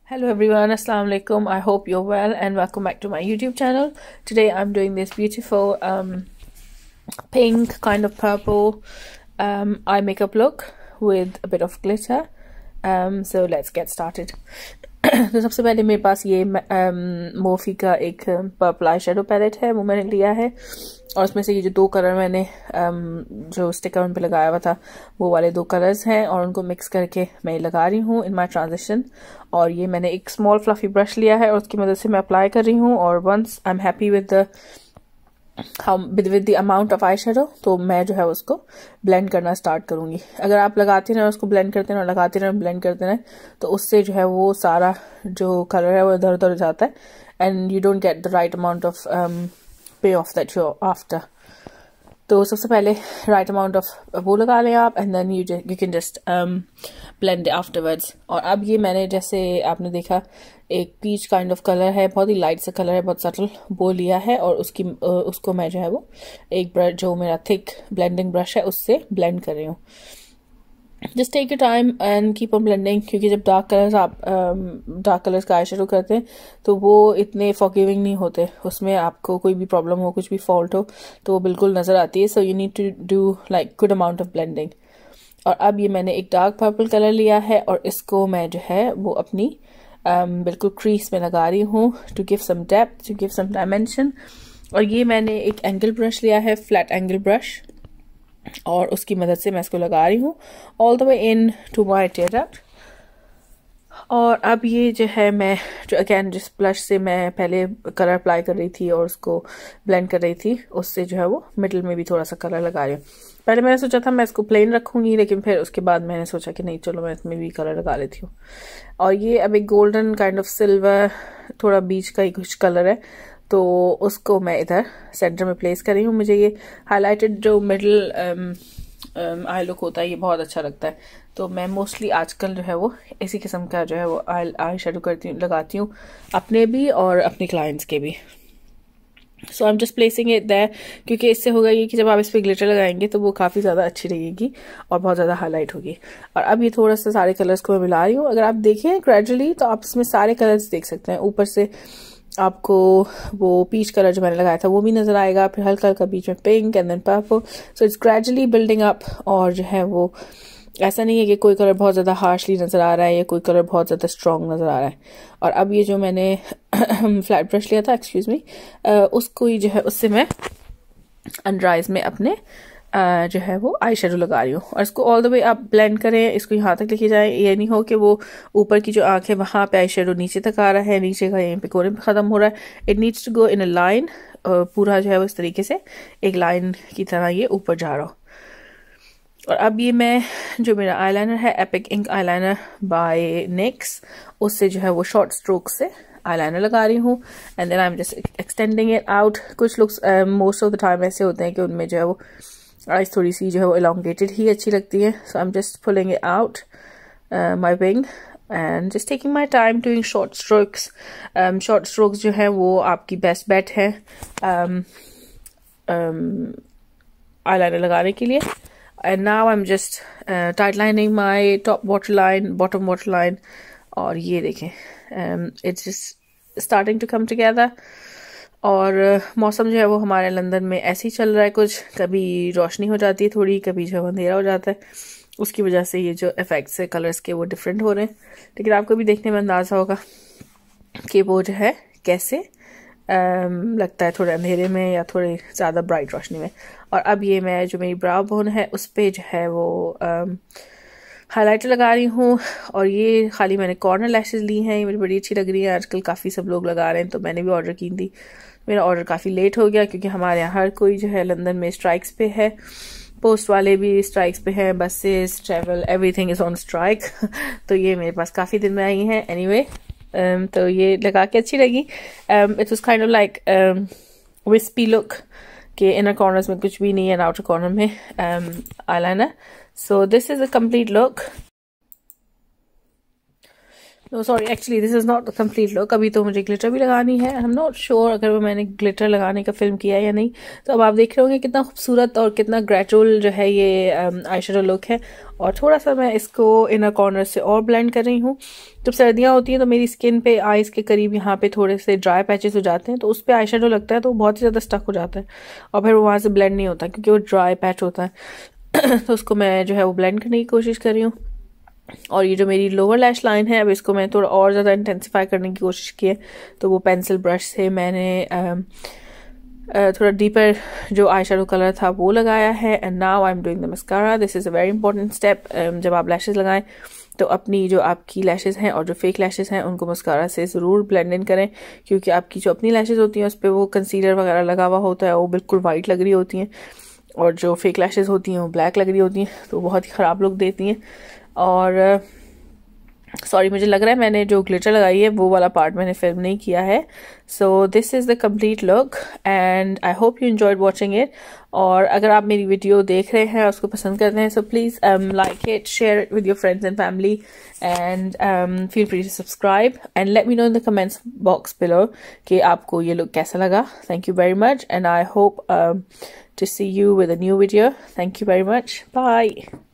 Hello everyone, Assalamu alaikum. I hope you're well and welcome back to my YouTube channel. Today I'm doing this beautiful pink kind of purple eye makeup look with a bit of glitter. So let's get started. तो सबसे पहले मेरे पास ये Murphy का एक purple eye shadow palette है, वो मैंने लिया है और उसमें से ये जो दो कलर मैंने जो स्टिकर उन पे लगाया हुआ था वो वाले दो कलर्स हैं और उनको मिक्स करके मैं लगा रही हूँ इन माय ट्रांजिशन। और ये मैंने एक स्मॉल फ्लफी ब्रश लिया है और उसकी मदद से मैं अप्लाई कर रही हूँ। और once I am happy with the amount of eye shadow तो मैं जो है उसको ब्लेंड करना स्टार्ट करूंगी। अगर आप लगाते रहें उसको ब्लेंड करते रहें और लगाते रहें ब्लेंड करते रहें तो उससे जो है वो सारा जो कलर है वो इधर उधर हो जाता है and you don't get the right amount of पे ऑफ दैट यू आफ्टर। तो सबसे पहले राइट अमाउंट ऑफ वो लगा लें आप and then you can just blend afterwards. और अब ये मैंने जैसे आपने देखा एक पीच काइंड ऑफ कलर है, बहुत ही लाइट सा कलर है, बहुत सटल, वो लिया है और उसको मैं जो है वो एक ब्रश जो मेरा थिक ब्लेंडिंग ब्रश है उससे ब्लेंड कर रही हूँ। Just take your time and keep on blending, क्योंकि जब डार्क कलर्स का आई शेडो करते हैं तो वो इतने फॉरगिविंग नहीं होते, उसमें आपको कोई भी प्रॉब्लम हो, कुछ भी फॉल्ट हो तो वो बिल्कुल नजर आती है। So you need to do like good amount of blending. और अब ये मैंने एक डार्क पर्पल कलर लिया है और इसको मैं जो है वो अपनी बिल्कुल क्रीज में लगा रही हूँ to give some depth, to give some dimension. और ये मैंने एक एंगल ब्रश लिया है, फ्लैट एंगल ब्रश, और उसकी मदद से मैं इसको लगा रही हूँ all the way into my tear duct. और अब ये जो है मैं जो अगेन जिस ब्रश से मैं पहले कलर अप्लाई कर रही थी और उसको ब्लेंड कर रही थी उससे जो है वो मिडिल में भी थोड़ा सा कलर लगा रही हूँ। पहले मैंने सोचा था मैं इसको प्लेन रखूंगी, लेकिन फिर उसके बाद मैंने सोचा कि नहीं चलो मैं इसमें भी कलर लगा लेती हूँ। और ये अब एक गोल्डन काइंड ऑफ सिल्वर थोड़ा बीच का ही कुछ कलर है तो उसको मैं इधर सेंटर में प्लेस कर रही हूँ। मुझे ये हाईलाइटेड जो मिडिल आई लुक होता है ये बहुत अच्छा लगता है, तो मैं मोस्टली आजकल जो है वो इसी किस्म का जो है वो आई शेडो लगाती हूँ अपने भी और अपने क्लाइंट्स के भी। So I am just placing it there, क्योंकि इससे होगा ये कि जब आप इस पर ग्लिटर लगाएंगे तो वो काफ़ी ज़्यादा अच्छी लगेगी और बहुत ज़्यादा हाईलाइट होगी। और अब ये थोड़ा सा सारे कलर्स को मैं मिला रही हूँ। अगर आप देखें ग्रेजुअली तो आप इसमें सारे कलर्स देख सकते हैं। ऊपर से आपको वो पीच कलर जो मैंने लगाया था वो भी नजर आएगा, फिर हल्का हल्का बीच में pink and then purple. So it's gradually building up. और जो है वो ऐसा नहीं है कि कोई कलर बहुत ज़्यादा हार्शली नज़र आ रहा है या कोई कलर बहुत ज़्यादा स्ट्रॉन्ग नज़र आ रहा है। और अब ये जो मैंने फ्लैट ब्रश लिया था, एक्सक्यूज मी, उसको ही जो है उससे मैं अंडर आइज में अपने जो है वो आई शेडो लगा रही हूँ। और इसको ऑल द वे आप ब्लेंड करें, इसको यहाँ तक लेके जाएं, ये नहीं हो कि वो ऊपर की जो आंख है वहां पे आई शेडो नीचे तक आ रहा है, नीचे का यहीं पे कोने पे खत्म हो रहा है। It needs to go in a line, पूरा जो है वो इस तरीके से एक लाइन की तरह ये ऊपर जा रहा हो। और अब ये मैं जो मेरा आईलाइनर है एपिक इंक आईलाइनर बाय निक्स, उससे जो है वो शॉर्ट स्ट्रोक से आईलाइनर लगा रही हूँ and then I am just extending it out. कुछ लोग मोस्ट ऑफ द टाइम ऐसे होते हैं कि उनमें जो है वो आइज थोड़ी सी जो है वो elongated ही अच्छी लगती है। So I am just pulling it out my wing and just taking my time doing short strokes. Short strokes जो है वो आपकी बेस्ट बेट है आईलाइनर लगाने के लिए। And now I am just tight lining my top water line, bottom water line. और ये देखें it's just starting to come together. और मौसम जो है वो हमारे लंदन में ऐसे ही चल रहा है, कुछ कभी रोशनी हो जाती है थोड़ी, कभी जो अंधेरा हो जाता है, उसकी वजह से ये जो इफेक्ट्स है कलर्स के वो डिफरेंट हो रहे हैं। लेकिन आपको भी देखने में अंदाजा होगा कि वो जो है कैसे लगता है थोड़े अंधेरे में या थोड़े ज़्यादा ब्राइट रोशनी में। और अब ये मैं जो मेरी ब्राउ बोन है उस पर जो है वो हाइलाइटर लगा रही हूँ। और ये खाली मैंने कॉर्नर लैशेज ली हैं, ये मुझे बड़ी अच्छी लग रही है, आजकल काफ़ी सब लोग लगा रहे हैं तो मैंने भी ऑर्डर की थी। मेरा ऑर्डर काफ़ी लेट हो गया क्योंकि हमारे यहाँ हर कोई जो है लंदन में स्ट्राइक्स पे है, पोस्ट वाले भी स्ट्राइक्स पे हैं, buses, travel, everything is on strike. तो ये मेरे पास काफ़ी दिन में आई हैं। एनीवे तो ये लगा के अच्छी लगी। It was kind of like wispy look के इनर कॉर्नर्स में कुछ भी नहीं है एंड आउटर कॉर्नर में eyeliner. So this is a complete look. No sorry, actually this is not a complete look. अभी तो मुझे ग्लिटर भी लगानी है। आई एम नॉट श्योर अगर वो मैंने ग्लिटर लगाने का फिल्म किया है या नहीं। तो अब आप देख रहे होंगे कितना खूबसूरत और कितना ग्रेजुअल जो है ये आई शेडो लुक है। और थोड़ा सा मैं इसको इनर कॉर्नर से और ब्लेंड कर रही हूँ। जब सर्दियाँ होती हैं तो मेरी स्किन पे आइज़ के करीब यहाँ पे थोड़े से ड्राई पैचेस हो जाते हैं, तो उस पर आई शेडो लगता है तो बहुत ही ज़्यादा स्टक हो जाता है और फिर वो वहाँ से ब्लेंड नहीं होता क्योंकि वो ड्राई पैच होता है। तो उसको मैं जो है वो ब्लेंड करने की कोशिश कर रही हूँ। और ये जो मेरी लोअर लैश लाइन है, अब इसको मैं थोड़ा और ज़्यादा इंटेंसिफाई करने की कोशिश की है। तो वो पेंसिल ब्रश से मैंने थोड़ा डीपर जो आई शेडो कलर था वो लगाया है। And now I am doing the mascara. This is a very important step. जब आप लैशेस लगाएं तो अपनी जो आपकी लैशेस हैं और जो फेक लैशेस हैं उनको मस्कारा से ज़रूर ब्लेंड इन करें, क्योंकि आपकी जो अपनी लैशेस होती हैं उस पर वो कंसीलर वगैरह लगा हुआ होता है, वो बिल्कुल वाइट लग रही होती हैं और जो फेक लैशेस होती हैं वो ब्लैक लग रही होती हैं, तो बहुत ही ख़राब लुक देती हैं। और सॉरी, मुझे लग रहा है मैंने जो ग्लिटर लगाई है वो वाला पार्ट मैंने फिल्म नहीं किया है। So this is the complete look and I hope you enjoyed watching it. और अगर आप मेरी वीडियो देख रहे हैं, उसको पसंद करते हैं, so please like it, share it with your friends and family and feel free to subscribe and let me know in the comments box below कि आपको ये लुक कैसा लगा। Thank you very much and I hope to see you with a new video. Thank you very much. Bye.